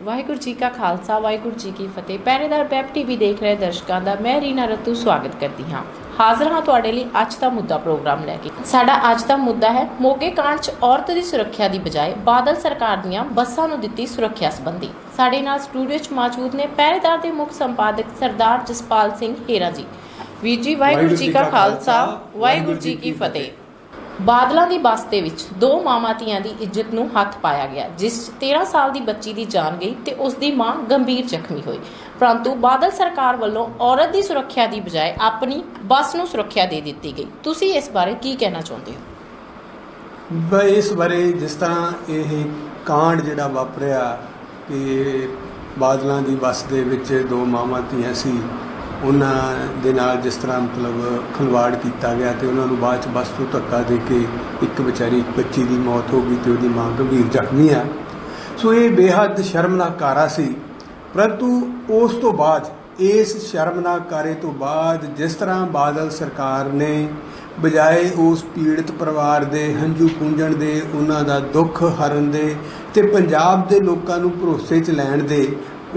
ਵਾਹਿਗੁਰੂ जी का खालसा वाहिगुरू जी की फतेह। ਪਹਿਰੇਦਾਰ ਵੈਬ ਟੀਵੀ ਦੇਖ ਰਹੇ ਦਰਸ਼ਕਾਂ ਦਾ ਮੈਂ ਰੀਨਾ ਰਤੂ ਸਵਾਗਤ ਕਰਦੀ ਹਾਂ। ਹਾਜ਼ਰ ਹਾਂ ਤੁਹਾਡੇ ਲਈ ਅੱਜ ਦਾ ਮੁੱਦਾ ਪ੍ਰੋਗਰਾਮ ਲੈ ਕੇ। ਸਾਡਾ ਅੱਜ ਦਾ ਮੁੱਦਾ ਹੈ ਮੋਗੇ ਕਾਂਡ 'ਚ ਔਰਤ ਦੀ ਸੁਰੱਖਿਆ ਦੀ ਬਜਾਏ ਬਾਦਲ ਸਰਕਾਰ ਦੀਆਂ ਬੱਸਾਂ ਨੂੰ ਦਿੱਤੀ ਸੁਰੱਖਿਆ ਸੰਬੰਧੀ। ਸਾਡੇ ਨਾਲ ਸਟੂਡੀਓ 'ਚ ਮੌਜੂਦ ਨੇ ਪਹਿਰੇਦਾਰ ਦੇ ਮੁੱਖ ਸੰਪਾਦਕ ਸਰਦਾਰ ਜਸਪਾਲ ਸਿੰਘ ਹੇਰਾ ਜੀ। ਵੀਰ ਜੀ ਵਾਹਿਗੁਰੂ जी का ਖਾਲਸਾ ਵਾਹਿਗੁਰੂ जी की फतेह। ਬਾਦਲਾਂ ਦੀ ਬੱਸ ਦੇ ਵਿੱਚ ਦੋ ਮਾਵਾਂ ਧੀਆਂ ਦੀ ਇੱਜ਼ਤ ਨੂੰ ਹੱਥ ਪਾਇਆ ਗਿਆ, ਜਿਸ 'ਚ 13 ਸਾਲ ਦੀ ਬੱਚੀ ਦੀ ਜਾਨ ਗਈ ਤੇ ਉਸ ਦੀ ਮਾਂ ਗੰਭੀਰ ਜ਼ਖਮੀ ਹੋਈ। ਪਰੰਤੂ ਬਾਦਲ ਸਰਕਾਰ ਵੱਲੋਂ ਔਰਤ ਦੀ ਸੁਰੱਖਿਆ ਦੀ ਬਜਾਏ ਆਪਣੀ ਬੱਸ ਨੂੰ ਸੁਰੱਖਿਆ ਦੇ ਦਿੱਤੀ ਗਈ। ਤੁਸੀਂ ਇਸ ਬਾਰੇ ਕੀ ਕਹਿਣਾ ਚਾਹੁੰਦੇ ਹੋ? ਇਸ ਬਾਰੇ ਜਿਸ ਤਰ੍ਹਾਂ ਇਹ ਕਾਂਡ ਜਿਹੜਾ ਵਾਪਰਿਆ ਕਿ ਬਾਦਲਾਂ ਦੀ ਬੱਸ ਦੇ ਵਿੱਚ ਦੋ ਮਾਵਾਂ ਧੀਆਂ ਸੀ, ਉਹਨਾਂ ਦੇ ਨਾਲ ਜਿਸ ਤਰ੍ਹਾਂ ਮਤਲਬ ਖਿਲਵਾੜ ਕੀਤਾ ਗਿਆ ਤੇ ਉਹਨਾਂ ਨੂੰ ਬਾਅਦ 'ਚ ਬੱਸ ਤੋਂ ਧੱਕਾ ਦੇ ਕੇ ਇੱਕ ਵਿਚਾਰੀ ਬੱਚੀ ਦੀ ਮੌਤ ਹੋ ਗਈ ਤੇ ਉਹਦੀ ਮਾਂ ਗੰਭੀਰ ਜ਼ਖਮੀ ਆ। ਸੋ ਇਹ ਬੇਹੱਦ ਸ਼ਰਮਨਾਕ ਕਾਰਾ ਸੀ। ਪਰੰਤੂ ਉਸ ਤੋਂ ਬਾਅਦ ਇਸ ਸ਼ਰਮਨਾਕ ਕਾਰੇ ਤੋਂ ਬਾਅਦ ਜਿਸ ਤਰ੍ਹਾਂ ਬਾਦਲ ਸਰਕਾਰ ਨੇ ਬਜਾਏ ਉਸ ਪੀੜਤ ਪਰਿਵਾਰ ਦੇ ਹੰਝੂ ਪੂੰਝਣ ਦੇ, ਉਹਨਾਂ ਦਾ ਦੁੱਖ ਹਰਨ ਦੇ ਤੇ ਪੰਜਾਬ ਦੇ ਲੋਕਾਂ ਨੂੰ ਭਰੋਸੇ 'ਚ ਲੈਣ ਦੇ,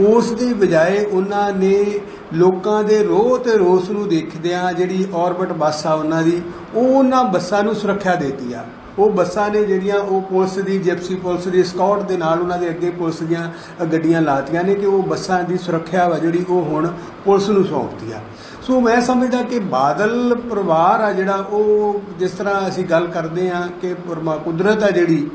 ਉਸ ਦੀ ਬਜਾਏ ਉਹਨਾਂ ਨੇ ਲੋਕਾਂ ਦੇ ਰੋਹ ਤੇ ਰੋਸ ਨੂੰ ਦੇਖਦਿਆਂ ਜਿਹੜੀ ਔਰਬਿਟ ਬੱਸ ਆ ਉਹਨਾਂ ਦੀ, ਉਹਨਾਂ ਬੱਸਾਂ ਨੂੰ ਸੁਰੱਖਿਆ ਦੇਤੀ ਆ। ਉਹ ਬੱਸਾਂ ਨੇ ਜਿਹੜੀਆਂ ਉਹ ਪੁਲਿਸ ਦੀ, ਜਿਪਸੀ ਪੁਲਿਸ ਦੀ ਸਕਾਟ ਦੇ ਨਾਲ ਉਹਨਾਂ ਦੇ ਅੱਗੇ ਪੁਲਿਸ ਦੀਆਂ ਗੱਡੀਆਂ ਲਾਤੀਆਂ ਨੇ ਕਿ ਉਹ ਬੱਸਾਂ ਦੀ ਸੁਰੱਖਿਆ ਵਾ ਜਿਹੜੀ ਉਹ ਹੁਣ ਪੁਲਿਸ ਨੂੰ ਸੌਂਪਤੀ ਆ। ਸੋ ਮੈਂ ਸਮਝਦਾ ਕਿ ਬਾਦਲ ਪਰਿਵਾਰ ਆ ਜਿਹੜਾ, ਉਹ ਜਿਸ ਤਰ੍ਹਾਂ ਅਸੀਂ ਗੱਲ ਕਰਦੇ ਹਾਂ ਕਿ ਕੁਦਰਤ ਆ ਜਿਹੜੀ,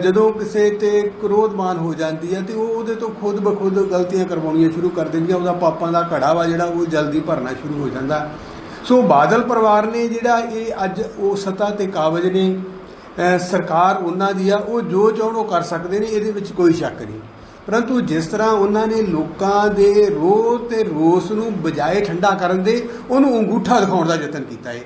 ਜਦੋਂ ਕਿਸੇ ਤੇ ਕ੍ਰੋਧਮਾਨ ਹੋ ਜਾਂਦੀ ਹੈ ਤੇ ਉਹ ਉਹਦੇ ਤੋਂ ਖੁਦ ਬਖੁਦ ਗਲਤੀਆਂ ਕਰਵਾਉਣੀਆਂ ਸ਼ੁਰੂ ਕਰ ਦਿੰਦੀਆਂ। ਉਹਦਾ ਪਾਪਾਂ ਦਾ ਘੜਾ ਵਾ ਜਿਹੜਾ ਉਹ ਜਲਦੀ ਭਰਨਾ ਸ਼ੁਰੂ ਹੋ ਜਾਂਦਾ। ਸੋ ਬਾਦਲ ਪਰਿਵਾਰ ਨੇ ਜਿਹੜਾ ਇਹ ਅੱਜ ਉਹ ਸੱਤਾ ਤੇ ਕਾਬਜ ਨੇ, ਸਰਕਾਰ ਉਹਨਾਂ ਦੀ ਆ, ਉਹ ਜੋ ਚਾਹੁਣ ਉਹ ਕਰ ਸਕਦੇ ਨੇ, ਇਹਦੇ ਵਿੱਚ ਕੋਈ ਸ਼ੱਕ ਨਹੀਂ। ਪਰੰਤੂ ਜਿਸ ਤਰ੍ਹਾਂ ਉਹਨਾਂ ਨੇ ਲੋਕਾਂ ਦੇ ਰੋਹ ਤੇ ਰੋਸ ਨੂੰ ਬਜਾਏ ਠੰਡਾ ਕਰਨ ਦੇ, ਉਹਨੂੰ ਅੰਗੂਠਾ ਦਿਖਾਉਣ ਦਾ ਯਤਨ ਕੀਤਾ ਹੈ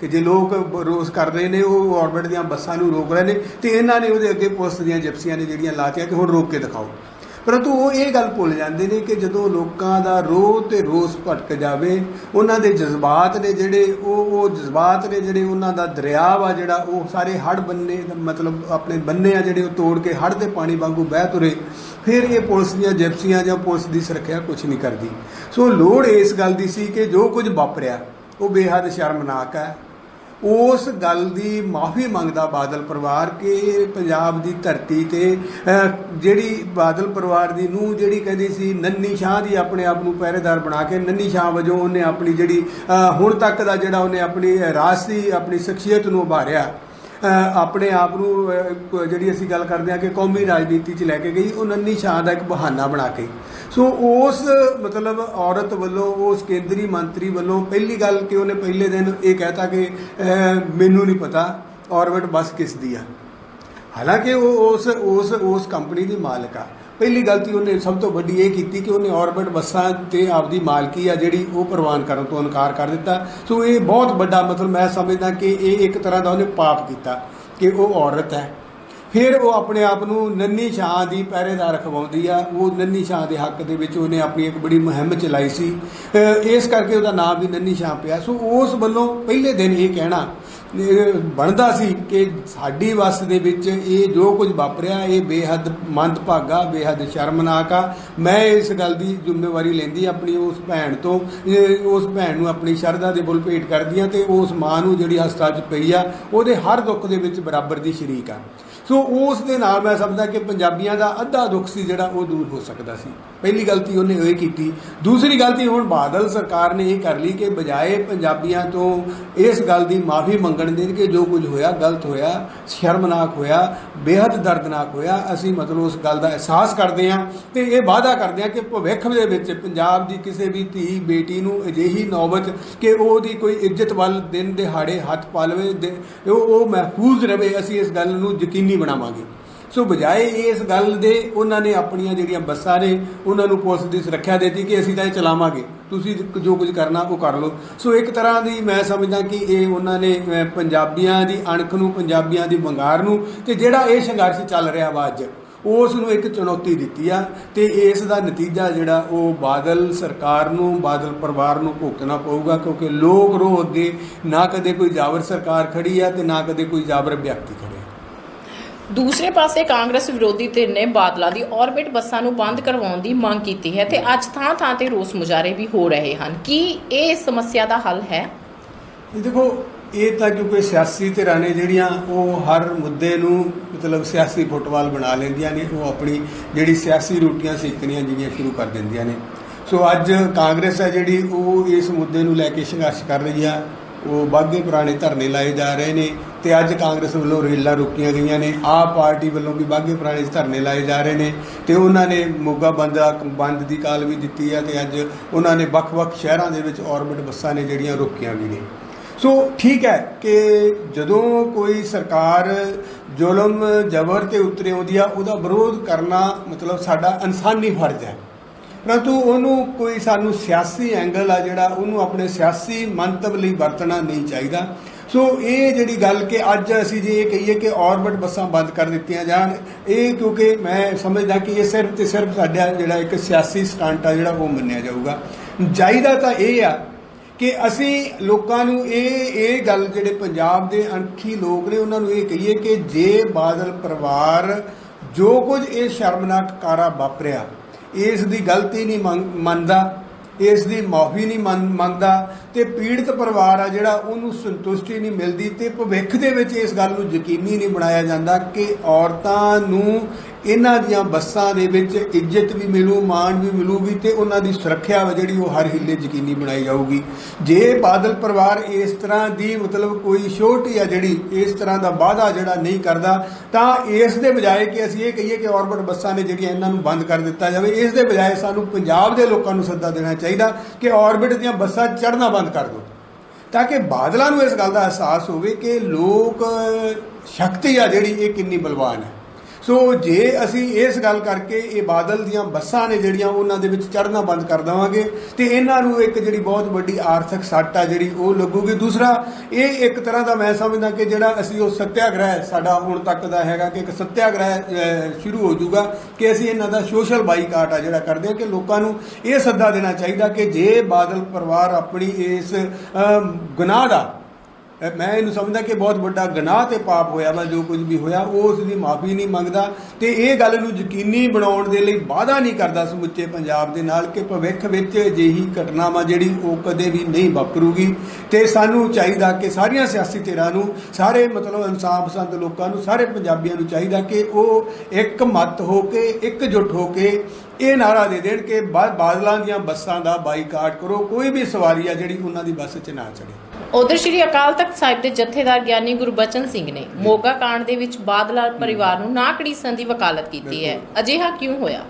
ਕਿ ਜੇ ਲੋਕ ਰੋਸ ਕਰ ਰਹੇ ਨੇ, ਉਹ ਔਰਬਿਟ ਦੀਆਂ ਬੱਸਾਂ ਨੂੰ ਰੋਕ ਰਹੇ ਨੇ ਤੇ ਇਹਨਾਂ ਨੇ ਉਹਦੇ ਅੱਗੇ ਪੁਲਿਸ ਦੀਆਂ ਜਿਪਸੀਆਂ ਨੇ ਜਿਹੜੀਆਂ ਲਾਤੀਆਂ ਕਿ ਹੁਣ ਰੋਕ ਕੇ ਦਿਖਾਓ। ਪਰੰਤੂ ਉਹ ਇਹ ਗੱਲ ਭੁੱਲ ਜਾਂਦੇ ਨੇ ਕਿ ਜਦੋਂ ਲੋਕਾਂ ਦਾ ਰੋਹ ਤੇ ਰੋਸ ਭਟਕ ਜਾਵੇ, ਉਹਨਾਂ ਦੇ ਜਜ਼ਬਾਤ ਨੇ ਜਿਹੜੇ ਉਹ ਜਜ਼ਬਾਤ ਨੇ ਜਿਹੜੇ ਉਹਨਾਂ ਦਾ ਦਰਿਆ ਵਾ ਜਿਹੜਾ, ਉਹ ਸਾਰੇ ਹੜ੍ਹ ਬੰਨੇ ਮਤਲਬ ਆਪਣੇ ਬੰਨੇ ਆ ਜਿਹੜੇ ਉਹ ਤੋੜ ਕੇ ਹੜ੍ਹ ਦੇ ਪਾਣੀ ਵਾਂਗੂ ਬਹਿ ਤੁਰੇ, ਫਿਰ ਇਹ ਪੁਲਿਸ ਦੀਆਂ ਜਿਪਸੀਆਂ ਜਾਂ ਪੁਲਿਸ ਦੀ ਸੁਰੱਖਿਆ ਕੁਛ ਨਹੀਂ ਕਰਦੀ। ਸੋ ਲੋੜ ਇਸ ਗੱਲ ਦੀ ਸੀ ਕਿ ਜੋ ਕੁਝ ਵਾਪਰਿਆ ਉਹ ਬੇਹੱਦ ਸ਼ਰਮਨਾਕ ਹੈ। ਉਸ ਗੱਲ ਦੀ ਮਾਫੀ ਮੰਗਦਾ ਬਾਦਲ ਪਰਿਵਾਰ ਕਿ ਪੰਜਾਬ ਦੀ ਧਰਤੀ ਤੇ ਜਿਹੜੀ ਬਾਦਲ ਪਰਿਵਾਰ ਦੀ ਨੂੰਹ ਜਿਹੜੀ ਕਹਿੰਦੀ ਸੀ ਨੰਨੀ ਸ਼ਾਹ ਦੀ ਆਪਣੇ ਆਪ ਨੂੰ ਪਹਿਰੇਦਾਰ ਬਣਾ ਕੇ, ਨੰਨੀ ਸ਼ਾਹ ਵਜੋਂ ਉਹਨੇ ਆਪਣੀ ਜਿਹੜੀ ਹੁਣ ਤੱਕ ਦਾ ਜਿਹੜਾ ਉਹਨੇ ਆਪਣੀ ਰਾਜਸੀ ਆਪਣੀ ਸ਼ਖਸੀਅਤ ਨੂੰ ਉਭਾਰਿਆ, ਆਪਣੇ ਆਪ ਨੂੰ ਜਿਹੜੀ ਅਸੀਂ ਗੱਲ ਕਰਦੇ ਹਾਂ ਕਿ ਕੌਮੀ ਰਾਜਨੀਤੀ 'ਚ ਲੈ ਕੇ ਗਈ, ਉਹ ਨੰਨੀ ਸ਼ਾਹ ਦਾ ਇੱਕ ਬਹਾਨਾ ਬਣਾ ਕੇ। ਸੋ ਉਸ ਮਤਲਬ ਔਰਤ ਵੱਲੋਂ, ਉਸ ਕੇਂਦਰੀ ਮੰਤਰੀ ਵੱਲੋਂ ਪਹਿਲੀ ਗੱਲ ਕਿ ਉਹਨੇ ਪਹਿਲੇ ਦਿਨ ਇਹ ਕਹਿਤਾ ਕਿ ਮੈਨੂੰ ਨਹੀਂ ਪਤਾ ਔਰਬਿਟ ਬੱਸ ਕਿਸ ਦੀ ਆ, ਹਾਲਾਂਕਿ ਉਹ ਉਸ ਕੰਪਨੀ ਦੀ ਮਾਲਕ ਆ। ਪਹਿਲੀ ਗਲਤੀ ਉਹਨੇ ਸਭ ਤੋਂ ਵੱਡੀ ਇਹ ਕੀਤੀ ਕਿ ਉਹਨੇ ਔਰਬਿਟ ਬੱਸਾਂ ਤੇ ਆਪਦੀ ਮਾਲਕੀ ਆ ਜਿਹੜੀ ਉਹ ਪ੍ਰਵਾਨ ਕਰਨ ਤੋਂ ਇਨਕਾਰ ਕਰ ਦਿੱਤਾ। ਸੋ ਇਹ ਬਹੁਤ ਵੱਡਾ ਮਤਲਬ ਮੈਂ ਸਮਝਦਾ ਕਿ ਇਹ ਇੱਕ ਤਰ੍ਹਾਂ ਦਾ ਉਹਨੇ ਪਾਪ ਕੀਤਾ ਕਿ ਉਹ ਔਰਤ ਹੈ। ਫਿਰ ਉਹ ਆਪਣੇ ਆਪ ਨੂੰ ਨੰਨੀ ਸ਼ਾਹ ਦੀ ਪਹਿਰੇਦਾਰ ਖਵਾਉਂਦੀ ਆ। ਉਹ ਨੰਨੀ ਸ਼ਾਹ ਦੇ ਹੱਕ ਦੇ ਵਿੱਚ ਉਹਨੇ ਆਪਣੀ ਇੱਕ ਬੜੀ ਮੁਹਿੰਮ ਚਲਾਈ ਸੀ, ਇਸ ਕਰਕੇ ਉਹਦਾ ਨਾਮ ਵੀ ਨੰਨੀ ਸ਼ਾਹ ਪਿਆ। ਸੋ ਉਸ ਵੱਲੋਂ ਪਹਿਲੇ ਦਿਨ ਇਹ ਕਹਿਣਾ ਬਣਦਾ ਸੀ ਕਿ ਸਾਡੀ ਬੱਸ ਦੇ ਵਿੱਚ ਇਹ ਜੋ ਕੁਝ ਵਾਪਰਿਆ ਇਹ ਬੇਹੱਦ ਮੰਦਭਾਗਾ, ਬੇਹੱਦ ਸ਼ਰਮਨਾਕ ਆ। ਮੈਂ ਇਸ ਗੱਲ ਦੀ ਜ਼ਿੰਮੇਵਾਰੀ ਲੈਂਦੀ ਆਪਣੀ ਉਸ ਭੈਣ ਤੋਂ, ਉਸ ਭੈਣ ਨੂੰ ਆਪਣੀ ਸ਼ਰਧਾ ਦੇ ਬੁੱਲ ਭੇਟ ਕਰਦੀ ਹਾਂ ਤੇ ਉਸ ਮਾਂ ਨੂੰ ਜਿਹੜੀ ਹਸਪਤਾਲ 'ਚ ਪਈ ਆ, ਉਹਦੇ ਹਰ ਦੁੱਖ ਦੇ ਵਿੱਚ ਬਰਾਬਰ ਦੀ ਸ਼ਰੀਕ ਆ। ਸੋ ਉਸ ਦੇ ਨਾਲ ਮੈਂ ਸਮਝਦਾ ਕਿ ਪੰਜਾਬੀਆਂ ਦਾ ਅੱਧਾ ਦੁੱਖ ਸੀ ਜਿਹੜਾ ਉਹ ਦੂਰ ਹੋ ਸਕਦਾ ਸੀ। ਪਹਿਲੀ ਗਲਤੀ ਉਹਨੇ ਇਹ ਕੀਤੀ। ਦੂਸਰੀ ਗਲਤੀ ਹੁਣ ਬਾਦਲ ਸਰਕਾਰ ਨੇ ਇਹ ਕਰ ਲਈ ਕਿ ਬਜਾਏ ਪੰਜਾਬੀਆਂ ਤੋਂ ਇਸ ਗੱਲ ਦੀ ਮਾਫੀ ਮੰਗਣ ਦੇ ਕਿ ਜੋ ਕੁਝ ਹੋਇਆ ਗਲਤ ਹੋਇਆ, ਸ਼ਰਮਨਾਕ ਹੋਇਆ, ਬੇਹੱਦ ਦਰਦਨਾਕ ਹੋਇਆ, ਅਸੀਂ ਮਤਲਬ ਉਸ ਗੱਲ ਦਾ ਅਹਿਸਾਸ ਕਰਦੇ ਹਾਂ ਤੇ ਇਹ ਵਾਅਦਾ ਕਰਦੇ ਹਾਂ ਕਿ ਭਵਿੱਖ ਦੇ ਵਿੱਚ ਪੰਜਾਬ ਦੀ ਕਿਸੇ ਵੀ ਧੀ ਬੇਟੀ ਨੂੰ ਅਜਿਹੀ ਨੌਬਤ ਕਿ ਉਹਦੀ ਕੋਈ ਇੱਜ਼ਤ ਵੱਲ ਦਿਨ ਦਿਹਾੜੇ ਹੱਥ ਪਾ ਲਵੇ, ਉਹ ਮਹਿਫੂਜ਼ ਰਹੇ, ਅਸੀਂ ਇਸ ਗੱਲ ਨੂੰ ਯਕੀਨੀ ਬਣਾਵਾਂਗੇ। ਸੋ ਬਜਾਏ ਇਸ ਗੱਲ ਦੇ ਉਹਨਾਂ ਨੇ ਆਪਣੀਆਂ ਜਿਹੜੀਆਂ ਬੱਸਾਂ ਨੇ ਉਹਨਾਂ ਨੂੰ ਪੁਲਿਸ ਦੀ ਸੁਰੱਖਿਆ ਦੇ ਦਿੱਤੀ ਕਿ ਅਸੀਂ ਤਾਂ ਇਹ ਚਲਾਵਾਂਗੇ, ਤੁਸੀਂ ਜੋ ਕੁਝ ਕਰਨਾ ਉਹ ਕਰ ਲਓ। ਸੋ ਇੱਕ ਤਰ੍ਹਾਂ ਦੀ ਮੈਂ ਸਮਝਦਾ ਕਿ ਇਹ ਉਹਨਾਂ ਨੇ ਪੰਜਾਬੀਆਂ ਦੀ ਅਣਖ ਨੂੰ, ਪੰਜਾਬੀਆਂ ਦੀ ਵੰਗਾਰ ਨੂੰ ਤੇ ਜਿਹੜਾ ਇਹ ਸੰਘਰਸ਼ ਚੱਲ ਰਿਹਾ ਵਾ ਅੱਜ, ਉਸ ਨੂੰ ਇੱਕ ਚੁਣੌਤੀ ਦਿੱਤੀ ਆ ਤੇ ਇਸ ਦਾ ਨਤੀਜਾ ਜਿਹੜਾ ਉਹ ਬਾਦਲ ਸਰਕਾਰ ਨੂੰ, ਬਾਦਲ ਪਰਿਵਾਰ ਨੂੰ ਭੁਗਤਣਾ ਪਊਗਾ ਕਿਉਂਕਿ ਲੋਕ ਰੋਹ ਅੱਗੇ ਨਾ ਕਦੇ ਕੋਈ ਜਾਬਰ ਸਰਕਾਰ ਖੜੀ ਆ ਤੇ ਨਾ ਕਦੇ ਕੋਈ ਜਾਬਰ ਵਿਅਕਤੀ ਖੜਿਆ। ਦੂਸਰੇ ਪਾਸੇ ਕਾਂਗਰਸ ਵਿਰੋਧੀ ਧਿਰ ਨੇ ਬਾਦਲਾਂ ਦੀ ਔਰਬਿਟ ਬੱਸਾਂ ਨੂੰ ਬੰਦ ਕਰਵਾਉਣ ਦੀ ਮੰਗ ਕੀਤੀ ਹੈ ਤੇ ਅੱਜ ਥਾਂ-ਥਾਂ ਤੇ ਰੋਸ ਮੁਜ਼ਾਹਰੇ ਵੀ ਹੋ ਰਹੇ ਹਨ। ਕੀ ਇਹ ਸਮੱਸਿਆ ਦਾ ਹੱਲ ਹੈ? देखो ये तो क्योंकि सियासी धिरां ने जिहड़ियां वो हर मुद्दे नूं मतलब सियासी फुटबाल बना लैंदियां ने, वो अपनी जिहड़ी सियासी रोटियां सेकणियां जिहड़ियां शुरू कर दिंदियां ने। सो अज कांग्रेस है जिहड़ी वो इस मुद्दे नूं लैके संघर्ष कर रही है, वो बाघे पुराने धरने लाए जा रहे हैं तो अज कांग्रेस वालों रेलां रोकियां गईयां ने, आप पार्टी वालों भी बाघे पुराने धरने लाए जा रहे हैं तो उन्होंने मोगा बंद की काल भी दी है तो अज उन्होंने वक्-वक् शहरों के विच ऑरबिट बसां ने जिहड़ियां रोकियां भी ने। सो ठीक है कि जदों कोई सरकार जुलम जबर ते उतरे आउंदी आ उहदा विरोध करना मतलब साडा इंसानी फर्ज है, परंतु उन्होंने कोई सानू सियासी एंगल आ जिहड़ा उन्होंने अपने सियासी मंतव लई वरतना नहीं चाहिए। सो ये जिहड़ी गल कि अज असीं जे ये कहीए कि ऑरबिट बसां बंद कर दित्तियां जाण, ये क्योंकि मैं समझदा कि ये सिर्फ ते सिर्फ साडा जिहड़ा एक सियासी स्टंट आ जिहड़ा वो मन्निया जाऊगा। चाहिदा तां इह आ कि असी लोगों ये गल जिहड़े पंजाब के अणखी लोग ने उन्होंने ये कहीए कि जे बादल परिवार जो कुछ ये शर्मनाक कारा वापरिया इस दी गलती नहीं मनदा, इस दी माफ़ी नहीं मंगदा ते पीड़ित परिवार आ जिहड़ा उहनूं संतुष्टि नहीं मिलती ते भविख दे विच इस गल नूं यकीनी नहीं बनाया जाता कि औरतां नूं इन्हां दियां बसां दे विच इज्जत भी मिलू, मान भी मिलूगी तो उन्हां दी सुरक्षा जिहड़ी वो हर हीले यकीनी बनाई जाऊगी। जे बादल परिवार इस तरह की मतलब कोई श्योरिटी है जिहड़ी इस तरह का वादा जिहड़ा नहीं करता तां इस दे बजाय कि असीं ये कहीए कि ऑरबिट बसां ने जिहड़ियां इन्हां नूं बंद कर दित्ता जावे, इस दे बजाय सानूं पंजाब दे लोकां नूं सद्दा देना चाहिए कि ऑरबिट दीयां बसां चढ़ना बंद कर दो ताकि बादलों नूं इस गल का एहसास होवे कि लोक शक्ति आ जिहड़ी ये कितनी बलवान है। सो जे असी इस गल करके ये बादल दीयां बसां ने जिहड़ियां उन्हां दे विच चढ़ना बंद कर देवांगे तो इन्हां नूं एक जिहड़ी बहुत वड्डी आर्थिक सੱਟ आ जिहड़ी वो लगूगी। दूसरा ये एक तरह का मैं समझदा कि जिहड़ा असी वो सत्याग्रह साडा हुण तक दा हैगा कि एक सत्याग्रह शुरू हो जाऊगा कि असी इन्हां दा सोशल बाईकाट आ जिहड़ा करदे कि लोकां नूं ये सद्दा देना चाहिए कि जे बादल परिवार अपनी इस गुनाह दा मैं इनू समझदा कि बहुत बड़ा गुनाह ते पाप होया वा जो कुछ भी होया वो उसकी माफ़ी नहीं मंगदा ते ये गल नूं यकीनी बनाउण दे लई वादा नहीं करदा समुचे पंजाब दे नाल कि भविख विच अजिही घटनावां जिहड़ी वो कदे भी नहीं वापरूगी। ते सानूं चाहीदा कि सारियां सियासी धिरां नूं सारे मतलब इंसाफ पसंद लोकां नूं सारे पंजाबियां नूं चाहीदा कि वो एक मत हो के एकजुट हो के ये नारा दे देण कि बादलों दीयां बसां दा बाईकाट करो, कोई भी सवारी आ जिहड़ी उन्हां दी बस च ना चढ़े। उधर श्री अकाल तख्त साहिब के जत्थेदार ज्ञानी गुरबचन सिंह ने मोगा कांड दे विच बादला परिवार नूं ना घड़ीसण दी वकालत की है, अजिहा क्यों होया?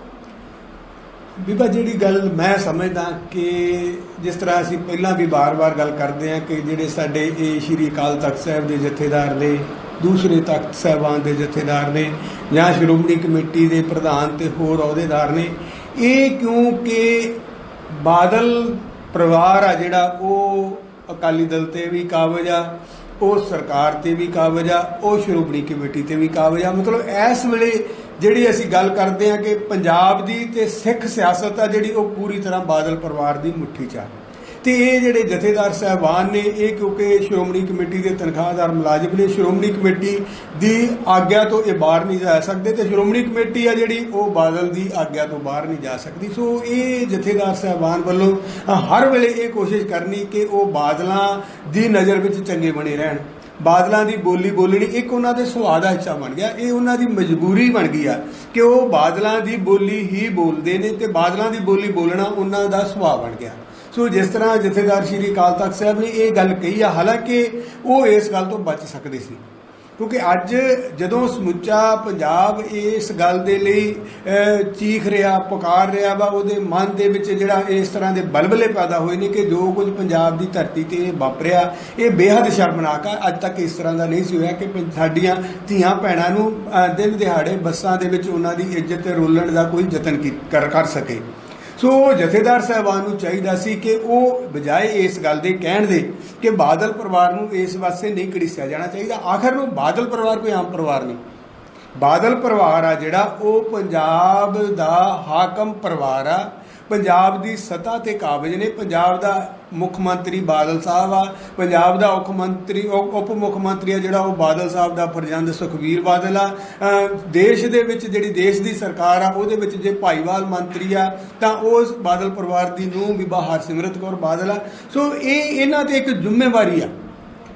बीबा जिहड़ी गल मैं समझदा कि जिस तरह असीं पहलां भी बार बार गल करते हैं कि जिहड़े साडे ये श्री अकाल तख्त साहिब के जत्थेदार ने, दूसरे तख्त साहिबान के जत्थेदार ने जां श्रोमणी कमेटी के प्रधान ते होर अहुदेदार ने, ये क्योंकि बादल परिवार आ जिहड़ा वो अकाली दल ते भी काबज आ, वो सरकार ते भी काबज आ, वो श्रोमणी कमेटी ते भी काबज आ। मतलब इस वेले जिहड़ी असीं गल करते हैं कि पंजाब दी ते सिख सियासत आ जिहड़ी वो पूरी तरह बादल परिवार दी मुट्ठी च आ ते ये जिहड़े जथेदार साहबान ने ये क्योंकि श्रोमणी कमेटी के तनख्वाहदार मुलाजिम ने, श्रोमणी कमेटी की आग्ञा तो ये बाहर नहीं जा सकते तो श्रोमणी कमेटी आ जिहड़ी वो बादल की आग्ञा तो बाहर नहीं जा सकती। सो ये जथेदार साहबान वालों हर वेले ये कोशिश करनी कि वो बादलों की नज़र में चंगे बने रहन, बादलों की बोली बोलनी एक उन्होंने सुभाव का हिस्सा बन गया, ये उन्होंने मजबूरी बन गई है कि वो बादलों की बोली ही बोलते हैं तो बादलों की बोली बोलना उन्होंने सुभाव बन गया। सो जिस तरह जथेदार श्री अकाल तख्त साहब ने यह गल कही है, हालांकि वो इस गल तो बच सकते सी क्योंकि अज जदों समुचा पंजाब इस गल दे लई चीख रहा पुकार रहा वा उहदे मन दे विच जिहड़ा इस तरह के बलबले पैदा होए ने कि जो कुछ पंजाब की धरती ते वापरिया ये बेहद शर्मनाक है। अज तक इस तरह का नहीं सी होया कि साडियां धीआं भैणां नूं दिन दिहाड़े बसां दे विच उन्हां दी इज्जत रोलण दा कोई यतन कर सके। सो जथेदार साहबान नूं चाहीदा सी कि वो बजाय इस गल दे कहण दे कि बादल परिवार नूं इस पासे नहीं घड़ीसिया जाना चाहिए। आखिर नूं बादल परिवार कोई आम परिवार नहीं, बादल परिवार आ जिहड़ा वो पंजाब दा हाकम परिवार आ, पंजाब की सतह ते काबिज ने। पंजाब का मुख मंत्री बादल साहब आ, पंजाब का उप मुख मंत्री आ जिहड़ा वो बादल साहब का फरजंद सुखबीर बादल आ। देश दे विच जिहड़ी देश की सरकार आ उहदे विच जे भाईवाल मंत्री आ तां उस बादल परिवार की नूंह बीबा हरसिमरत कौर बादल आ। सो ये इन्हां ते एक जिम्मेवारी आ।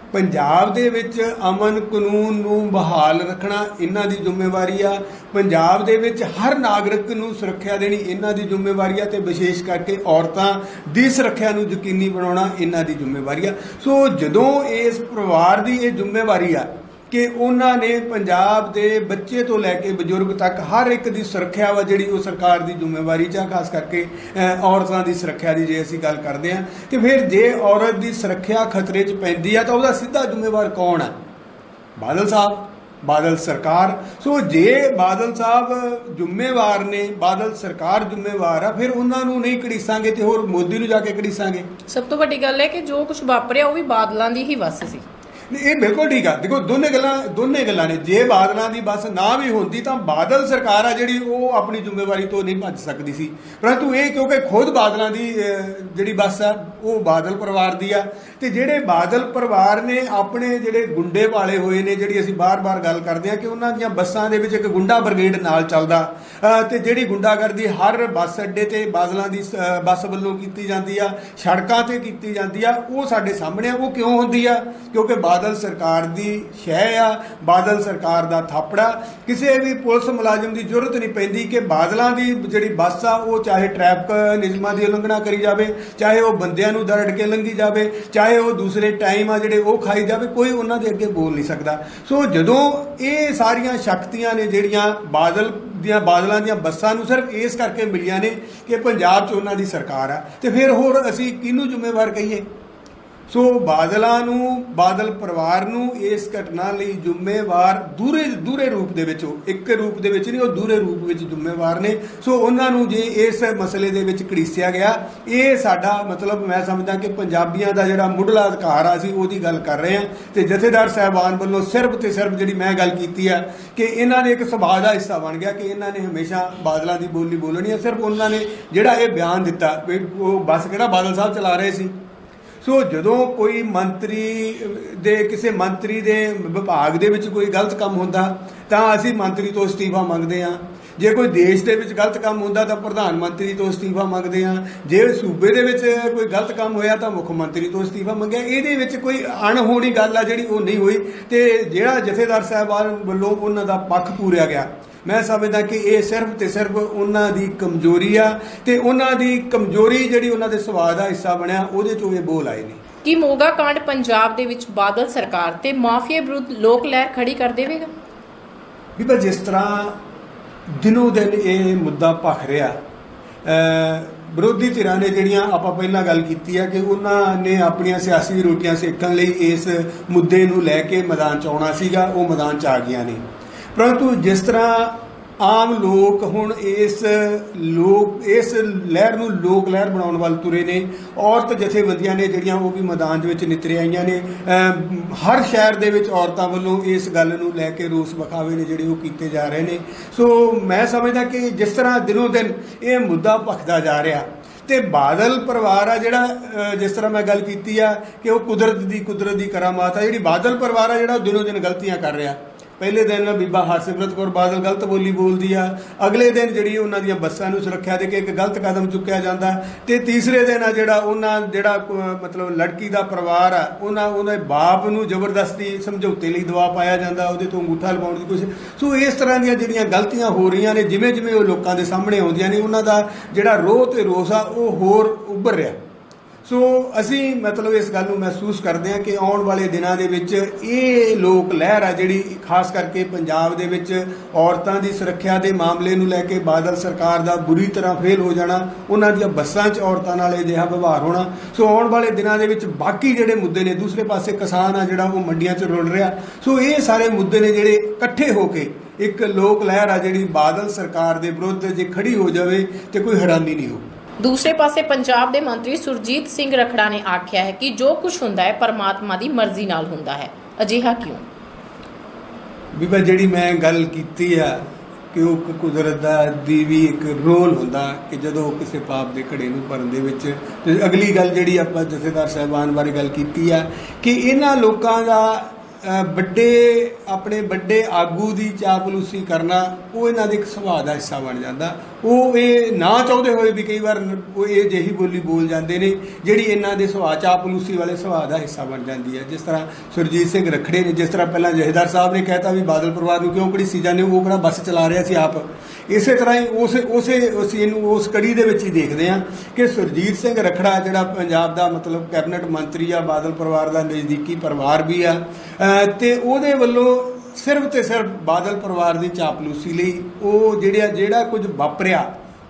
पंजाब दे विच अमन कानून नूं बहाल रखना इन्हां दी जिम्मेवारी आ। पंजाब दे विच हर नागरिक नूं सुरक्षा देनी इन्हां दी जिम्मेवारी आ ते विशेष करके औरतां दी सुरक्षा नूं यकीनी बनाउणा इन्हां दी जिम्मेवारी आ। सो जदों इस परिवार दी ये जिम्मेवारी आ कि उन्होंने पंजाब के बच्चे तो लैके बजुर्ग तक हर एक की सुरक्षा वा जिहड़ी वो सरकार की जिम्मेवारी च खास करके औरतों की सुरक्षा की जे असीं गल करते हैं तो फिर जे औरत की सुरक्षा खतरे च पैंदी है तो उसका सीधा जिम्मेवार कौन है? बादल साहब, बादल सरकार। सो जे बादल साहब जिम्मेवार ने, बादल सरकार जिम्मेवार आ, फिर उन्होंने नहीं घड़ीसांगे तो होर मोदी नूं जाके घड़ीसांगे। सब तो वड्डी गल है कि जो कुछ वापरिया वो भी बादलों की ही वस सी। ये बिल्कुल ठीक है। देखो दोने गल्लां ने। जे बादलों की बस ना भी होंदी तो बादल सरकार आ जिहड़ी वो अपनी जिम्मेवारी तो नहीं भज सकती सी, परंतु ये क्योंकि खुद बादलों की जिहड़ी बस है वो बादल परिवार की आ ते जिहड़े बादल परिवार ने अपने जिहड़े गुंडे पाले हुए ने, जिहड़ी असीं बार-बार गल करदे हां कि उन्हां दीयां बसां दे विच एक गुंडा ब्रिगेड नाल चलदा ते जिहड़ी गुंडागर्दी हर बस अड्डे ते बादलों की बस वल्लों कीती जांदी आ, सड़कां ते कीती जांदी आ, वो साडे सामणे आ। वो क्यों हुंदी आ? क्योंकि बादल सरकार की शह आ, बादल सरकार का थापड़ा। किसी भी पुलिस मुलाजिम की जरूरत नहीं पैंदी कि बादलों की जिहड़ी बस आ वो चाहे ट्रैफिक नियमां की उलंघना करी जाए, चाहे वो बंदियां नूं दरड़ के लंघी जाए, चाहे वो दूसरे टाइम आ जिहड़े वो खाई जाए, कोई उन्हां दे अगे बोल नहीं सकता। सो जदों ये सारियां शक्तियां ने जिहड़ियां बादलों दी बसां नूं सिर्फ इस करके मिलियां ने कि पंजाब च उन्हां दी सरकार आ ते फिर होर असीं किहनूं जिम्मेवार कहीए? सो बादल परिवार नूं इस घटना लई जिम्मेवार दूरे रूप दे विच, एक रूप दे विच नहीं, वो दूरे रूप विच जिम्मेवार ने। सो उन्हां नूं जे इस मसले दे विच घड़ीसिया गया, ये साडा मतलब मैं समझदा कि पंजाबियां दा जिहड़ा मुढ़ला अधिकार आ असीं ओहदी गल कर रहे हैं ते जथेदार साहबान वल्लों सिर्फ ते सिर्फ जिहड़ी मैं गल कीती है कि इन्हां ने एक सुभाਅ दा हिस्सा बन गया कि इन्हां ने हमेशा बादलों की बोली बोलनी है। सिर्फ उन्हां ने जिहड़ा ये बयान दिता भी वो बस किहड़ा बादल साहब चला रहे सी। सो जदों कोई मंत्री दे किसी मंत्री दे विभाग दे विच कोई गलत काम होंदा तां असीं मंत्री तो इस्तीफा मंगदे हां। जे कोई देश दे विच गलत काम होंदा तां प्रधानमंत्री तो इस्तीफा मंगदे हां। जे सूबे दे विच कोई गलत काम होया तां मुख मंत्री तो इस्तीफा मंगिया। इहदे विच कोई अणहोणी गल आ जिहड़ी वो नहीं होई ते जिहड़ा जथेदार साहबान वल्लों उन्हां दा पक्ष पूरिया गया। मैं समझदा कि ये सिर्फ ते सिर्फ उन्हां दी कमजोरी आ ते उन्हां दी कमजोरी जिहड़ी उन्हां दे सुभाਅ दा हिस्सा बनया ਉਹਦੇ चों ये बोल आए ने। कि मोगा कांड पंजाब दे विच बादल सरकार ते माफिया विरुद्ध लोक लहर खड़ी कर देवेगा? भी पर जिस तरह दिनों दिन ये मुद्दा भख रहा, विरोधी धिरां ने जिहड़ियां आपां पहिलां गल कीती है कि उन्होंने अपनियां सियासी रोटियां सेकण लई इस मुद्दे नूं लै के मैदान च आउणा सीगा, वो मैदान च आ गईआं ने। परंतु जिस तरह आम लोग हुण इस लहर नूं लोक लहर बनाउण वाल तुरे ने, औरत जथेबंदियां ने जिहड़ियां वो भी मैदान दे विच नितरे आईआं ने। हर शहर दे विच औरतां वल्लों इस गल नूं लै के रोस विखावे ने जिहड़े वो कीते जा रहे ने। सो मैं समझदा कि जिस तरह दिनों दिन ये मुद्दा भखदा जा रहा ते बादल परिवार आ जिहड़ा जिस तरह मैं गल कीती आ कि वो कुदरत दी करामात आ, जिहड़ी बादल परिवार आ जिहड़ा दिनों दिन गलतियां कर रहा। पहले दिन बीबा हरसिमरत कौर बादल गलत बोली बोलती आ, अगले दिन जिहड़ी उन्हां दीयां बसां नूं सुरक्षा दे के एक गलत कदम चुक्या जांदा ते तीसरे दिन आ जिहड़ा मतलब लड़की दा परिवार आ उन्हां बाप नूं जबरदस्ती समझौते लई दबाਅ पाया जांदा, उहदे तों अंगूठा लवाउण दी कोशिश। सो इस तरह दीयां जिहड़ियां गलतियां हो रहीआं ने, जिवें जिवें वो लोकां दे सामणे आउंदियां ने उन्हां दा जिहड़ा रोह ते रोस आ वो होर उभर रिहा। सो असी मतलब इस गल नूं महसूस करते हैं कि आने वाले दिनों के ये लोक लहर आ जिहड़ी खास करके पंजाब दे विच औरतां दी सुरक्षा के मामले नूं लैके बादल सरकार दा बुरी तरह फेल हो जाना, उन्हां दीयां बसां च औरतां नाल अजिहा व्यवहार होना। सो आने वाले दिनों के बाकी जिहड़े मुद्दे ने, दूसरे पासे किसान आ जिहड़ा वो मंडियां च रुल रहा। सो ये सारे मुद्दे ने जिहड़े इकट्ठे होके एक लोक लहर आ जिहड़ी बादल सरकार के विरुद्ध जे खड़ी हो जाए तो कोई हैरानी नहीं हो। दूसरे पासे पंजाब के मंत्री सुरजीत सिंह रखड़ा ने आख्या है कि जो कुछ हुंदा है परमात्मा की मर्जी नाल हुंदा है। अजिहा क्यों? भी मैं जिहड़ी मैं गल कीती है ਕਿ ਉਹ ਕੁਦਰਤ ਦੀ ਵੀ ਇੱਕ ਰੋਲ ਹੁੰਦਾ ਕਿ ਜਦੋਂ ਕਿਸੇ ਪਾਪ ਦੇ ਘੜੇ ਨੂੰ ਭਰਨ ਦੇ ਵਿੱਚ। ਤੇ ਅਗਲੀ ਗੱਲ ਜਿਹੜੀ ਆਪਾਂ ਜਥੇਦਾਰ ਸਾਹਿਬਾਨ ਬਾਰੇ ਗੱਲ ਕੀਤੀ ਆ ਕਿ ਇਹਨਾਂ ਲੋਕਾਂ ਦਾ ਵੱਡੇ ਆਗੂ ਦੀ ਚਾਪਲੂਸੀ ਕਰਨਾ ਉਹ ਇਹਨਾਂ ਦੇ ਇੱਕ ਸੁਭਾਅ ਦਾ ਹਿੱਸਾ ਬਣ ਜਾਂਦਾ। ਉਹ ਇਹ ਨਾ ਚਾਹੁੰਦੇ ਹੋਏ ਵੀ ਕਈ ਵਾਰ ਉਹ ਇਹ ਜਿਹੀ ਬੋਲੀ ਬੋਲ ਜਾਂਦੇ ਨੇ ਜਿਹੜੀ ਇਹਨਾਂ ਦੇ ਸੁਭਾਅ ਚਾਪਲੂਸੀ ਵਾਲੇ ਸੁਭਾਅ ਦਾ ਹਿੱਸਾ ਬਣ ਜਾਂਦੀ ਹੈ। ਜਿਸ ਤਰ੍ਹਾਂ ਸੁਰਜੀਤ ਸਿੰਘ ਰੱਖੜੇ ਨੇ, ਜਿਸ ਤਰ੍ਹਾਂ ਪਹਿਲਾਂ ਜਥੇਦਾਰ ਸਾਹਿਬ ਨੇ ਕਹਿਤਾ ਵੀ ਬਾਦਲ ਪਰਿਵਾਰ ਨੂੰ ਕਿਉਂ ਘੜੀਸੀ ਜਾਂਦੇ ਹੋ, ਉਹ ਕਿਹੜਾ ਬੱਸ ਚਲਾ ਰਿਹਾ ਸੀ ਆਪ। ਇਸੇ ਤਰ੍ਹਾਂ ਹੀ ਅਸੀਂ ਇਹਨੂੰ ਉਸ ਕੜੀ ਦੇ ਵਿੱਚ ਹੀ ਦੇਖਦੇ ਹਾਂ ਕਿ ਸੁਰਜੀਤ ਸਿੰਘ ਰੱਖੜਾ ਜਿਹੜਾ ਪੰਜਾਬ ਦਾ ਮਤਲਬ ਕੈਬਨਿਟ ਮੰਤਰੀ ਆ, ਬਾਦਲ ਪਰਿਵਾਰ ਦਾ ਨਜ਼ਦੀਕੀ ਪਰਿਵਾਰ ਵੀ ਆ, ਤੇ ਉਹਦੇ ਵੱਲੋਂ ਸਿਰਫ ਤੇ ਸਿਰਫ ਬਾਦਲ ਪਰਿਵਾਰ ਦੀ ਚਾਪਲੂਸੀ ਲਈ ਉਹ ਜਿਹੜਾ ਕੁਝ ਵਾਪਰਿਆ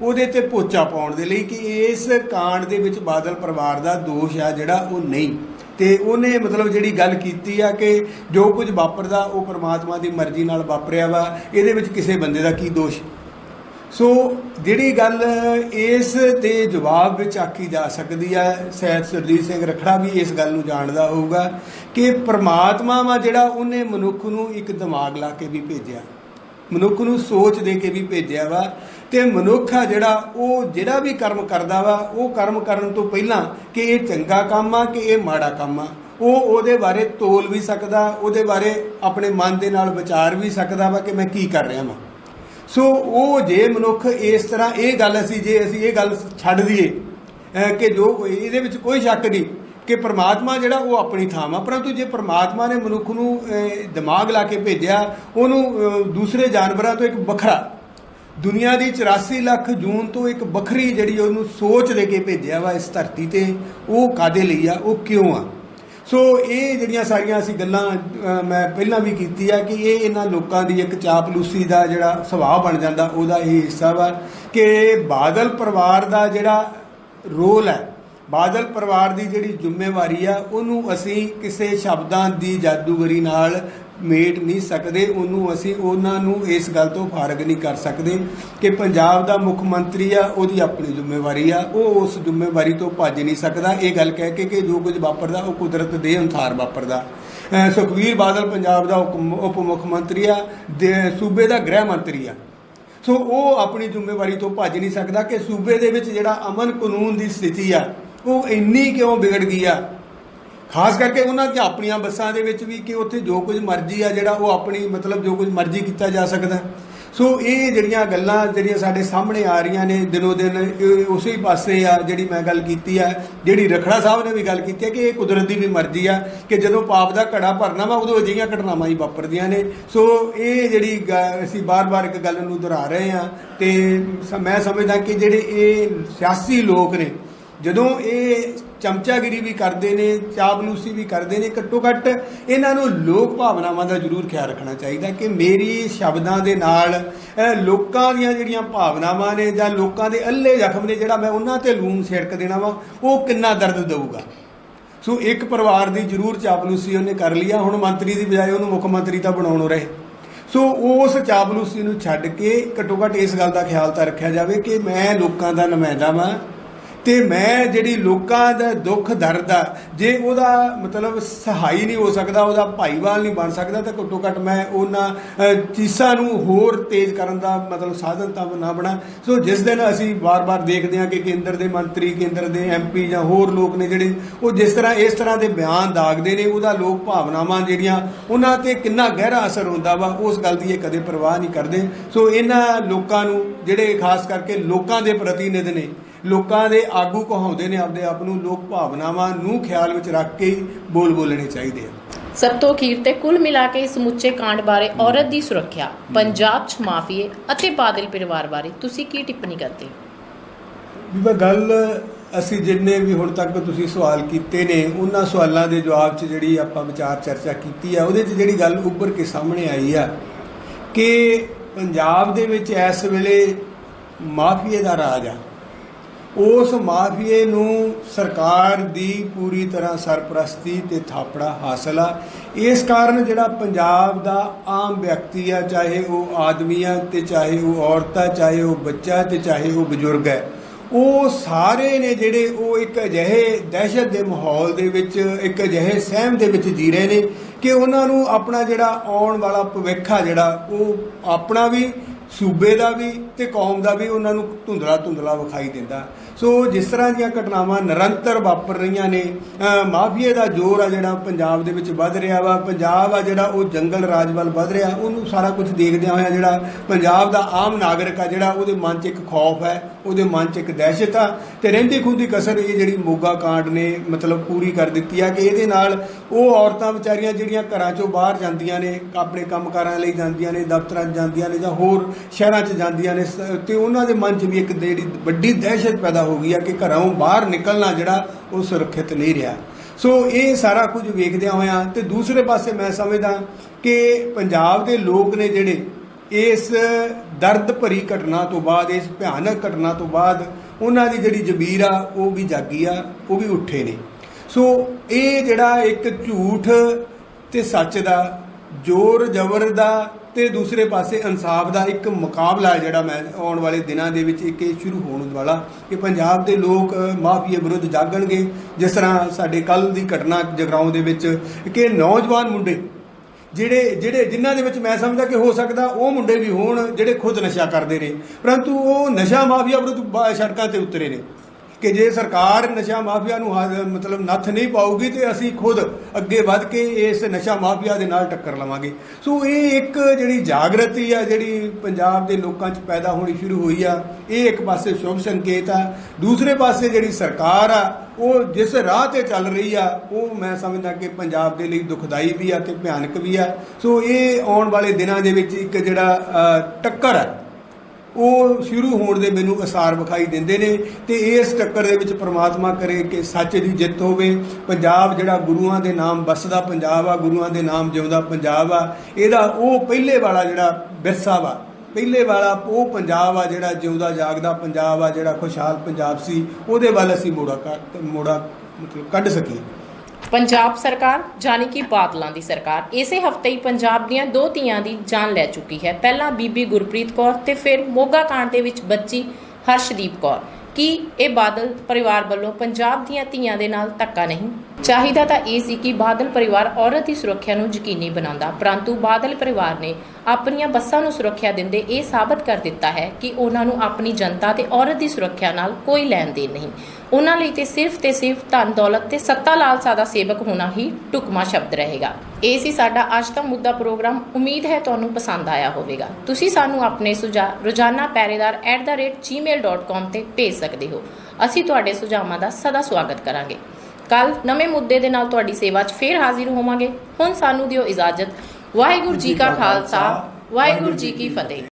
ਉਹਦੇ ਤੇ ਪੋਚਾ ਪਾਉਣ ਦੇ ਲਈ ਕਿ ਇਸ ਕਾਂਡ ਦੇ ਵਿੱਚ ਬਾਦਲ ਪਰਿਵਾਰ ਦਾ ਦੋਸ਼ ਆ ਜਿਹੜਾ ਉਹ ਨਹੀਂ। ਤੇ ਉਹਨੇ ਮਤਲਬ ਜਿਹੜੀ ਗੱਲ ਕੀਤੀ ਆ ਕਿ ਜੋ ਕੁਝ ਵਾਪਰਦਾ ਉਹ ਪਰਮਾਤਮਾ ਦੀ ਮਰਜ਼ੀ ਨਾਲ ਵਾਪਰਿਆ ਵਾ, ਇਹਦੇ ਵਿੱਚ ਕਿਸੇ ਬੰਦੇ ਦਾ ਕੀ ਦੋਸ਼। ਸੋ ਜਿਹੜੀ ਗੱਲ ਇਸ ਤੇ ਜਵਾਬ ਵਿੱਚ ਆਖੀ ਜਾ ਸਕਦੀ ਹੈ, ਸ਼ਾਇਦ ਸੁਰਜੀਤ ਸਿੰਘ ਰੱਖੜਾ ਵੀ ਇਸ ਗੱਲ ਨੂੰ ਜਾਣਦਾ ਹੋਊਗਾ ਕਿ ਪਰਮਾਤਮਾ ਵਾ ਜਿਹੜਾ ਉਹਨੇ ਮਨੁੱਖ ਨੂੰ ਇੱਕ ਦਿਮਾਗ ਲਾ ਕੇ ਵੀ ਭੇਜਿਆ, ਮਨੁੱਖ ਨੂੰ ਸੋਚ ਦੇ ਕੇ ਵੀ ਭੇਜਿਆ ਵਾ। ਤੇ ਮਨੁੱਖ ਆ ਜਿਹੜਾ ਵੀ ਕਰਮ ਕਰਦਾ ਵਾ ਉਹ ਕਰਮ ਕਰਨ ਤੋਂ ਪਹਿਲਾਂ ਕਿ ਇਹ ਚੰਗਾ ਕੰਮ ਆ ਕਿ ਇਹ ਮਾੜਾ ਕੰਮ ਆ ਉਹ ਉਹਦੇ ਬਾਰੇ ਤੋਲ ਵੀ ਸਕਦਾ, ਉਹਦੇ ਬਾਰੇ ਆਪਣੇ ਮਨ ਦੇ ਨਾਲ ਵਿਚਾਰ ਵੀ ਸਕਦਾ ਵਾ ਕਿ ਮੈਂ ਕੀ ਕਰ ਰਿਹਾ ਵਾਂ। ਸੋ ਉਹ ਜੇ ਮਨੁੱਖ ਇਸ ਤਰ੍ਹਾਂ ਇਹ ਗੱਲ ਅਸੀਂ ਇਹ ਗੱਲ ਛੱਡ ਦਈਏ ਕਿ ਜੋ ਇਹਦੇ ਵਿੱਚ ਕੋਈ ਸ਼ੱਕ ਨਹੀਂ ਕਿ ਪਰਮਾਤਮਾ ਜਿਹੜਾ ਉਹ ਆਪਣੀ ਥਾਂ ਵਾ, ਪਰੰਤੂ ਜੇ ਪਰਮਾਤਮਾ ਨੇ ਮਨੁੱਖ ਨੂੰ ਦਿਮਾਗ ਲਾ ਕੇ ਭੇਜਿਆ, ਉਹਨੂੰ ਦੂਸਰੇ ਜਾਨਵਰਾਂ ਤੋਂ ਇੱਕ ਵੱਖਰਾ, ਦੁਨੀਆ ਦੀ 84 ਲੱਖ ਜੂਨ ਤੋਂ ਇੱਕ ਵੱਖਰੀ ਜਿਹੜੀ ਉਹਨੂੰ ਸੋਚ ਦੇ ਕੇ ਭੇਜਿਆ ਵਾ ਇਸ ਧਰਤੀ ਤੇ, ਉਹ ਕਾਹਦੇ ਲਈ ਆ, ਉਹ ਕਿਉਂ ਆ। ਸੋ ਇਹ ਜਿਹੜੀਆਂ ਸਾਰੀਆਂ ਅਸੀਂ ਗੱਲਾਂ ਮੈਂ ਪਹਿਲਾਂ ਵੀ ਕੀਤੀ ਆ ਕਿ ਇਹ ਇਹਨਾਂ ਲੋਕਾਂ ਦੀ ਇੱਕ ਚਾਪਲੂਸੀ ਦਾ ਜਿਹੜਾ ਸੁਭਾਅ ਬਣ ਜਾਂਦਾ ਉਹਦਾ ਇਹ ਹਿੱਸਾ ਵਾ ਕਿ ਬਾਦਲ ਪਰਿਵਾਰ ਦਾ ਜਿਹੜਾ ਰੋਲ ਹੈ, ਬਾਦਲ ਪਰਿਵਾਰ ਦੀ ਜਿਹੜੀ ਜ਼ਿੰਮੇਵਾਰੀ ਆ ਉਹਨੂੰ ਅਸੀਂ ਕਿਸੇ ਸ਼ਬਦਾਂ ਦੀ ਜਾਦੂਗਰੀ ਨਾਲ ਮੇਟ ਨਹੀਂ ਸਕਦੇ, ਉਹਨਾਂ ਨੂੰ ਇਸ ਗੱਲ ਤੋਂ ਫਾਰਗ ਨਹੀਂ ਕਰ ਸਕਦੇ ਕਿ ਪੰਜਾਬ ਦਾ ਮੁੱਖ ਮੰਤਰੀ ਆ, ਉਹਦੀ ਆਪਣੀ ਜ਼ਿੰਮੇਵਾਰੀ ਆ, ਉਹ ਉਸ ਜ਼ਿੰਮੇਵਾਰੀ ਤੋਂ ਭੱਜ ਨਹੀਂ ਸਕਦਾ ਇਹ ਗੱਲ ਕਹਿ ਕੇ ਕਿ ਜੋ ਕੁਝ ਵਾਪਰਦਾ ਉਹ ਕੁਦਰਤ ਦੇ ਅਨੁਸਾਰ ਵਾਪਰਦਾ। ਸੁਖਬੀਰ ਬਾਦਲ ਪੰਜਾਬ ਦਾ ਉਪ ਮੁੱਖ ਮੰਤਰੀ ਆ, ਸੂਬੇ ਦਾ ਗ੍ਰਹਿ ਮੰਤਰੀ ਆ, ਸੋ ਉਹ ਆਪਣੀ ਜ਼ਿੰਮੇਵਾਰੀ ਤੋਂ ਭੱਜ ਨਹੀਂ ਸਕਦਾ ਕਿ ਸੂਬੇ ਦੇ ਵਿੱਚ ਜਿਹੜਾ ਅਮਨ ਕਾਨੂੰਨ ਦੀ ਸਥਿਤੀ ਆ ਉਹ ਇੰਨੀ ਕਿਉਂ ਵਿਗੜ ਗਈ ਆ, ਖਾਸ ਕਰਕੇ ਉਹਨਾਂ ਦੀਆਂ ਆਪਣੀਆਂ ਬੱਸਾਂ ਦੇ ਵਿੱਚ ਵੀ ਕਿ ਉੱਥੇ ਜੋ ਕੁਝ ਮਰਜ਼ੀ ਆ ਜਿਹੜਾ ਉਹ ਆਪਣੀ ਮਤਲਬ ਜੋ ਕੁਝ ਮਰਜ਼ੀ ਕੀਤਾ ਜਾ ਸਕਦਾ। ਸੋ ਇਹ ਜਿਹੜੀਆਂ ਗੱਲਾਂ ਜਿਹੜੀਆਂ ਸਾਡੇ ਸਾਹਮਣੇ ਆ ਰਹੀਆਂ ਨੇ ਦਿਨੋਂ ਦਿਨ ਉਸੇ ਹੀ ਪਾਸੇ ਆ ਜਿਹੜੀ ਮੈਂ ਗੱਲ ਕੀਤੀ ਆ, ਜਿਹੜੀ ਰੱਖੜਾ ਸਾਹਿਬ ਨੇ ਵੀ ਗੱਲ ਕੀਤੀ ਹੈ ਕਿ ਇਹ ਕੁਦਰਤ ਦੀ ਵੀ ਮਰਜ਼ੀ ਆ ਕਿ ਜਦੋਂ ਪਾਪ ਦਾ ਘੜਾ ਭਰਨਾ ਵਾ ਉਦੋਂ ਅਜਿਹੀਆਂ ਘਟਨਾਵਾਂ ਹੀ ਵਾਪਰਦੀਆਂ ਨੇ। ਸੋ ਇਹ ਜਿਹੜੀ ਅਸੀਂ ਬਾਰ-ਬਾਰ ਇੱਕ ਗੱਲ ਨੂੰ ਦੁਹਰਾ ਰਹੇ ਹਾਂ ਤੇ ਮੈਂ ਸਮਝਦਾ ਕਿ ਜਿਹੜੇ ਇਹ ਸਿਆਸੀ ਲੋਕ ਨੇ ਜਦੋਂ ਇਹ ਚਮਚਾਗਿਰੀ ਵੀ ਕਰਦੇ ਨੇ, ਚਾਪਲੂਸੀ ਵੀ ਕਰਦੇ ਨੇ, ਘੱਟੋ ਘੱਟ ਇਹਨਾਂ ਨੂੰ ਲੋਕ ਭਾਵਨਾਵਾਂ ਦਾ ਜ਼ਰੂਰ ਖਿਆਲ ਰੱਖਣਾ ਚਾਹੀਦਾ ਕਿ ਮੇਰੀ ਸ਼ਬਦਾਂ ਦੇ ਨਾਲ ਲੋਕਾਂ ਦੀਆਂ ਜਿਹੜੀਆਂ ਭਾਵਨਾਵਾਂ ਨੇ ਜਾਂ ਲੋਕਾਂ ਦੇ ਅੱਲੇ ਜ਼ਖਮ ਨੇ ਜਿਹੜਾ ਮੈਂ ਉਹਨਾਂ ਤੇ ਲੂਣ ਛਿੜਕ ਦੇਣਾ ਵਾ ਉਹ ਕਿੰਨਾ ਦਰਦ ਦੇਊਗਾ। ਸੋ ਇੱਕ ਪਰਿਵਾਰ ਦੀ ਜ਼ਰੂਰ ਚਾਪਲੂਸੀ ਉਹਨੇ ਕਰ ਲਈ ਆ, ਹੁਣ ਮੰਤਰੀ ਦੀ ਬਜਾਏ ਉਹਨੂੰ ਮੁੱਖ ਮੰਤਰੀ ਤਾਂ ਬਣਾਉਣੋਂ ਰਹੇ। ਸੋ ਉਸ ਚਾਪਲੂਸੀ ਨੂੰ ਛੱਡ ਕੇ ਘੱਟੋ ਘੱਟ ਇਸ ਗੱਲ ਦਾ ਖਿਆਲ ਤਾਂ ਰੱਖਿਆ ਜਾਵੇ ਕਿ ਮੈਂ ਲੋਕਾਂ ਦਾ ਨੁਮਾਇੰਦਾ ਵਾਂ ਤੇ ਮੈਂ ਜਿਹੜੀ ਲੋਕਾਂ ਦਾ ਦੁੱਖ ਦਰਦ ਆ ਜੇ ਉਹਦਾ ਮਤਲਬ ਸਹਾਈ ਨਹੀਂ ਹੋ ਸਕਦਾ, ਉਹਦਾ ਭਾਈਵਾਲ ਨਹੀਂ ਬਣ ਸਕਦਾ ਤਾਂ ਘੱਟੋ ਘੱਟ ਮੈਂ ਉਹਨਾਂ ਚੀਜ਼ਾਂ ਨੂੰ ਹੋਰ ਤੇਜ਼ ਕਰਨ ਦਾ ਮਤਲਬ ਸਾਧਨ ਤਾਂ ਨਾ ਬਣਾ। ਸੋ ਜਿਸ ਦਿਨ ਅਸੀਂ ਵਾਰ-ਵਾਰ ਦੇਖਦੇ ਹਾਂ ਕਿ ਕੇਂਦਰ ਦੇ ਮੰਤਰੀ, ਕੇਂਦਰ ਦੇ MP ਜਾਂ ਹੋਰ ਲੋਕ ਨੇ ਜਿਹੜੇ ਉਹ ਜਿਸ ਤਰ੍ਹਾਂ ਇਸ ਤਰ੍ਹਾਂ ਦੇ ਬਿਆਨ ਦਾਗਦੇ ਨੇ, ਉਹਦਾ ਲੋਕ ਭਾਵਨਾਵਾਂ ਜਿਹੜੀਆਂ ਉਹਨਾਂ ਤੇ ਕਿੰਨਾ ਗਹਿਰਾ ਅਸਰ ਹੁੰਦਾ ਵਾ ਉਸ ਗੱਲ ਦੀ ਇਹ ਕਦੇ ਪਰਵਾਹ ਨਹੀਂ ਕਰਦੇ। ਸੋ ਇਹਨਾਂ ਲੋਕਾਂ ਨੂੰ ਜਿਹੜੇ ਖਾਸ ਕਰਕੇ ਲੋਕਾਂ ਦੇ ਪ੍ਰਤੀਨਿਧ ਨੇ, ਲੋਕਾਂ ਦੇ ਆਗੂ ਕਹਾਉਂਦੇ ਨੇ ਆਪਦੇ ਆਪ ਨੂੰ, ਲੋਕ ਭਾਵਨਾਵਾਂ ਨੂੰ ਖਿਆਲ ਵਿੱਚ ਰੱਖ ਕੇ ਬੋਲਣੇ ਚਾਹੀਦੇ ਆ। ਸਭ ਤੋਂ ਅਖੀਰ ਤੇ ਕੁੱਲ ਮਿਲਾ ਕੇ ਇਸ ਸਮੁੱਚੇ ਕਾਂਡ ਬਾਰੇ ਔਰਤ ਦੀ ਸੁਰੱਖਿਆ, ਪੰਜਾਬ 'ਚ ਮਾਫੀਏ ਅਤੇ ਬਾਦਲ ਪਰਿਵਾਰ ਬਾਰੇ ਤੁਸੀਂ ਕੀ ਟਿੱਪਣੀ ਕਰਦੇ ਹੋ? ਗੱਲ ਅਸੀਂ ਜਿੰਨੇ ਵੀ ਹੁਣ ਤੱਕ ਤੁਸੀਂ ਸਵਾਲ ਕੀਤੇ ਨੇ ਉਹਨਾਂ ਸਵਾਲਾਂ ਦੇ ਜਵਾਬ 'ਚ ਜਿਹੜੀ ਆਪਾਂ ਵਿਚਾਰ ਚਰਚਾ ਕੀਤੀ ਆ ਉਹਦੇ 'ਚ ਜਿਹੜੀ ਗੱਲ ਉੱਭਰ ਕੇ ਸਾਹਮਣੇ ਆਈ ਆ ਕਿ ਪੰਜਾਬ ਦੇ ਵਿੱਚ ਇਸ ਵੇਲੇ ਮਾਫੀਏ ਦਾ ਰਾਜ ਆ। ਉਸ ਮਾਫੀਏ ਨੂੰ ਸਰਕਾਰ ਦੀ ਪੂਰੀ ਤਰ੍ਹਾਂ ਸਰਪ੍ਰਸਤੀ ਤੇ ਥਾਪੜਾ ਹਾਸਲ ਆ। ਇਸ ਕਾਰਨ ਜਿਹੜਾ ਪੰਜਾਬ ਦਾ ਆਮ ਵਿਅਕਤੀ ਆ, ਚਾਹੇ ਉਹ ਆਦਮੀ ਆ ਤੇ ਚਾਹੇ ਉਹ ਔਰਤ ਆ, ਚਾਹੇ ਉਹ ਬੱਚਾ ਤੇ ਚਾਹੇ ਉਹ ਬਜ਼ੁਰਗ ਹੈ, ਉਹ ਸਾਰੇ ਨੇ ਜਿਹੜੇ ਉਹ ਇੱਕ ਅਜਿਹੇ ਦਹਿਸ਼ਤ ਦੇ ਮਾਹੌਲ ਦੇ ਵਿੱਚ, ਇੱਕ ਅਜਿਹੇ ਸਹਿਮ ਦੇ ਵਿੱਚ ਜੀ ਰਹੇ ਨੇ ਕਿ ਉਹਨਾਂ ਨੂੰ ਆਪਣਾ ਜਿਹੜਾ ਆਉਣ ਵਾਲਾ ਭਵਿੱਖ ਆ ਜਿਹੜਾ ਉਹ ਆਪਣਾ ਵੀ सूबे का भी ते कौम का भी उन्होंने धुंधला धुंधला विखाई दिता। सो जिस तरह दी घटनावां निरंतर वापर रही ने, माफिया का जोर आ जिहड़ा पंजाब दे विच वध रहा वा, पंजाब आ जिहड़ा वो जंगल राज वल वध रहा, उन्होंने सारा कुछ देखदे होया जिहड़ा पंजाब का आम नागरिक आ जिहड़ा उहदे मन च एक खौफ है, उहदे मन च एक दहशत आ ते रहिंदी खुंदी कसर ये जिहड़ी मोगा कांड ने मतलब पूरी कर दित्ती है कि इहदे नाल वो औरतां विचारियां जिहड़ियां घरां चों बाहर जांदियां ने, अपने कंमकारां लई जांदियां ने, दफ्तरां 'च जांदियां ने जां होर शहरां 'च जांदियां ने ते उन्हां दे मन 'च भी एक जिहड़ी वड्डी दहशत पैदा हो गई है कि घरों बाहर निकलना जिहड़ा वो सुरक्षित नहीं रहा। सो ये सारा कुछ वेखदे होया ते दूसरे पासे मैं समझदा कि पंजाब दे लोग ने जिहड़े इस दर्द भरी घटना तो बाद, इस भयानक घटना तो बाद उन्हां दी जिहड़ी जबीर आ वो भी जागी आ, वो भी उठे ने। सो ये जिहड़ा एक झूठ ते सच दा, जोर जबर दा ते दूसरे पासे इंसाफ का एक मुकाबला है जिहड़ा मैं आने वाले दिनों के विच एक शुरू होने वाला कि पंजाब के लोग माफिया विरुद्ध जागणगे। जिस तरह साडे कल की घटना जगराओं दे विच कि नौजवान मुंडे जिहड़े जिहड़े जिन्हां दे विच मैं समझदा कि हो सकदा वो मुंडे भी होण जिहड़े खुद नशा करते ने, परंतु वो नशा माफिया विरुद्ध सड़कों ते उतरे ने कि जे सरकार नशा माफिया नूं मतलब नत्थ नहीं पाऊगी तो असीं खुद अगे वध के इस नशा माफिया दे नाल टक्कर लवांगे। सो ये एक जिहड़ी जागृति आ जिहड़ी पंजाब दे लोकां 'च पैदा होनी शुरू हुई आ, ये एक पासे शुभ संकेत आ। दूसरे पासे जिहड़ी सरकार आ वो जिस राह ते चल रही आ वो मैं समझदा कि पंजाब दे लई दुखदाई भी आ ते भयानक भी आ। सो ये आउण वाले दिनां दे विच एक जिहड़ा टक्कर आ वो शुरू होने के मैनू असार विखाई देंदे ने ते इस टक्कर दे विच परमात्मा करे कि सच की जित होवे। पंजाब जिहड़ा गुरुआं दे नाम बसदा पंजाब आ, गुरुआं दे नाम जिउंदा पंजाब आ, इहदा वो पहले वाला जिहड़ा विरसा वा, पहले वाला वो पंजाब आ जिहड़ा जिउंदा जागदा पंजाब आ, जिहड़ा खुशहाल पंजाब सी, उहदे वल असीं मोड़ा मतलब कढ सकीए। पंजाब सरकार जानी कि बादलों की सरकार इसे हफ्ते ही पंजाब दीआं दो धीआं की जान लै चुकी है। पहला बीबी गुरप्रीत कौर ते फिर मोगा कांड दे विच बच्ची हर्षदीप कौर। कि ये बादल परिवार वालों पंजाब दीआं धीआं दे नाल धक्का नहीं? चाहिदा तां इह सी कि बादल परिवार औरत की सुरक्षा नूं यकीनी बनांदा, परंतु बादल परिवार ने अपनियां बस्सां नूं सुरक्षा दिंदे ये साबित कर दिता है कि उन्हां नूं अपनी जनता ते औरत की सुरक्षा नाल कोई लैण देण नहीं। उन्हां लई ते सिर्फ धन दौलत ते सत्ता लालसा दा सेवक होना ही ढुकमा शब्द रहेगा। ਇਹ ਸੀ ਸਾਡਾ ਅੱਜ ਦਾ ਮੁੱਦਾ ਪ੍ਰੋਗਰਾਮ। ਉਮੀਦ ਹੈ ਤੁਹਾਨੂੰ ਪਸੰਦ ਆਇਆ ਹੋਵੇਗਾ। ਤੁਸੀਂ ਸਾਨੂੰ ਆਪਣੇ ਸੁਝਾਅ ਰੋਜ਼ਾਨਾ peredar@gmail.com ਤੇ ਭੇਜ ਸਕਦੇ ਹੋ। ਅਸੀਂ ਤੁਹਾਡੇ ਸੁਝਾਵਾਂ ਦਾ ਸਦਾ ਸਵਾਗਤ ਕਰਾਂਗੇ। ਕੱਲ ਨਵੇਂ ਮੁੱਦੇ ਦੇ ਨਾਲ ਤੁਹਾਡੀ ਸੇਵਾ 'ਚ ਫੇਰ ਹਾਜ਼ਰ ਹੋਵਾਂਗੇ। ਹੁਣ ਸਾਨੂੰ ਦਿਓ ਇਜਾਜ਼ਤ। ਵਾਹਿਗੁਰੂ ਜੀ ਕਾ ਖਾਲਸਾ, ਵਾਹਿਗੁਰੂ ਜੀ ਕੀ ਫਤਿਹ।